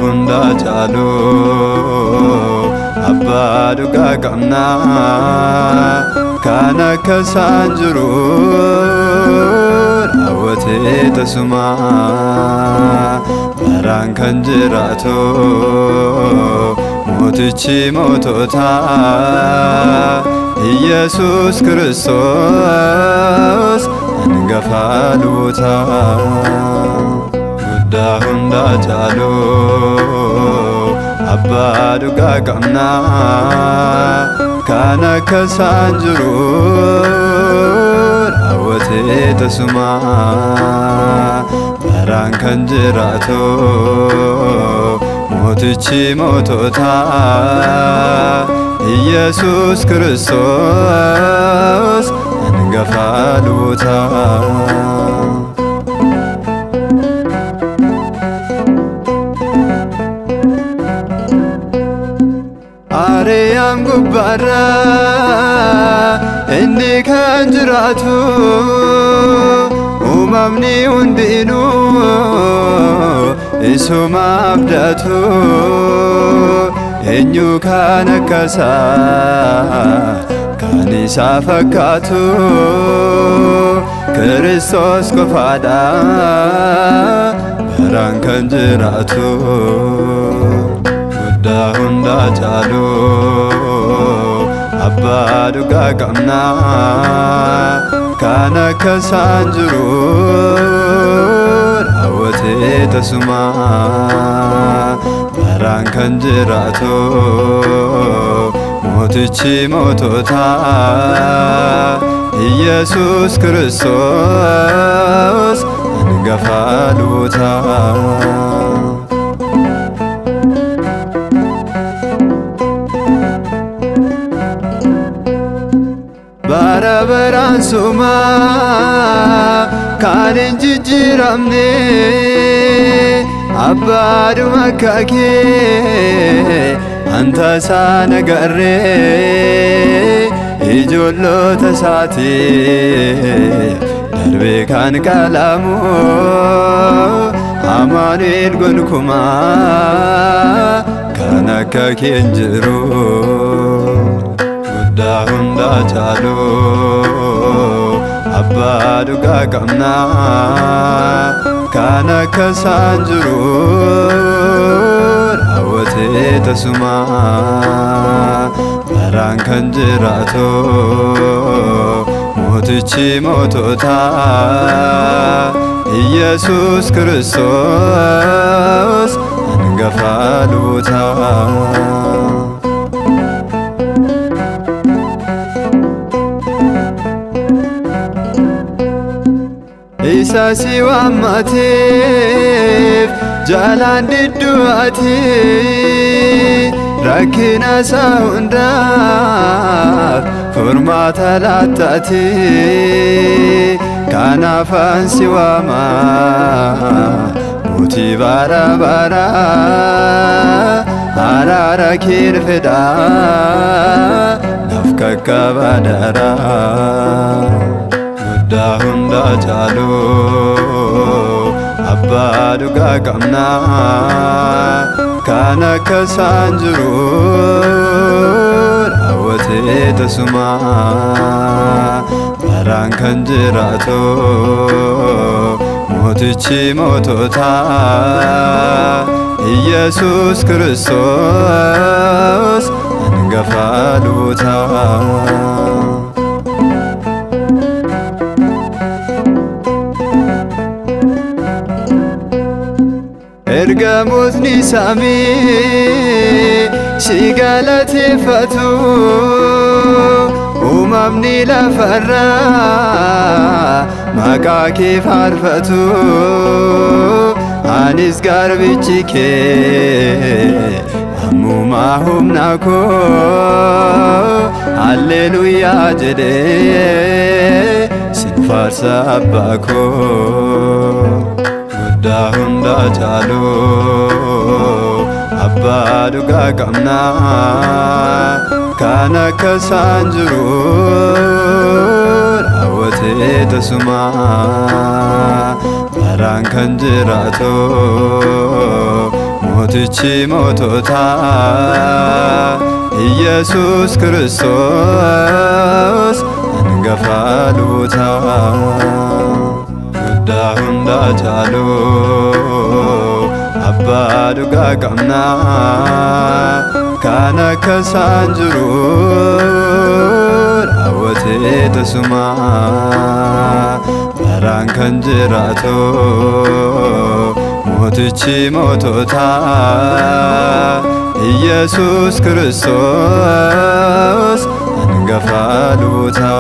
hunda chalu abba duga kamna kana kasanjuru rawate tasuma baran kanjirato motichi motota ኢየሱስ ክርስቶስ እንገፋሉታ ጉዳ ሁንዳ ጫሉ አባ ዱጋ ቀምና ካነ ከሳንጅሩ ራወቴ ተሱማ በራን ከንጅራቶ ሞትቺ ሞቶታ ኢየሱስ ክርስቶስ እንገፋሉታ አርያም ጉባራ እንዲ ከንጅራቱ ኡማምኒ ሁንዲኑ ኢሱማ አብዳቱ eenyu kana kasa kan isa fakkaatu Kristos qofaadha baraan kan jiraatu guddaa hunda caalu abbaa dhugaa qabna kan akka isaan jiru raawwatee tasuma baraan kan jiraatu motichi motota ኢየሱስ ክርስቶስ እንገፋሉታ ባረበራን ሱማ ካንን ጅጅራምኔ አባዱ መካኬ አንተ ሳነገሬ ኢጆሎ ተሳቲ ደርቤ ካን ቀላሙ አማኑኤል ጎንኩማ ከነከ ኬንጅሩ ጉዳ ሁንዳ ጫሉ አባ ዱጋ ቀምና ካነከ ሳንጅሩ ራወቴ ተሱማ baraan kan jiraatu motichi motota ኢየሱስ ክርስቶስ እንገፋሉታ isa siwaamateef jaalaan diddu'ati rakkina isaa hundaaf furmaata laattati kanaafan si waama mootii bara bara araara kee fedha naaf qaqqaba dara guddaa hunda caalu abba dhugaa qabna kan akka isaan jiru raawwatee tasuma baraan kan jiraatu motichi motota ኢየሱስ ክርስቶስ እንገፋሉታ ergamootni samii si galateeffatu uumamni lafarraa maqaa kee faarfatu anis garbichi kee ammumaa humna koo Alleluuyaa jedhee sin faarsa abbaa koo guddaa hundaa caalu abbaa dhugaa qabna kan akka isaan jiru raawwatee tasuma baraan kan jiraatu mootichi mootota Yesus Kiristoos hangafa luboota guddaa hundaa caalu abbaa dhugaa qabna kan akka isaan jiru raawwatee tasuma baraan kan jiraatu mootichi mootota Yesus Kiristoos hangafa luboota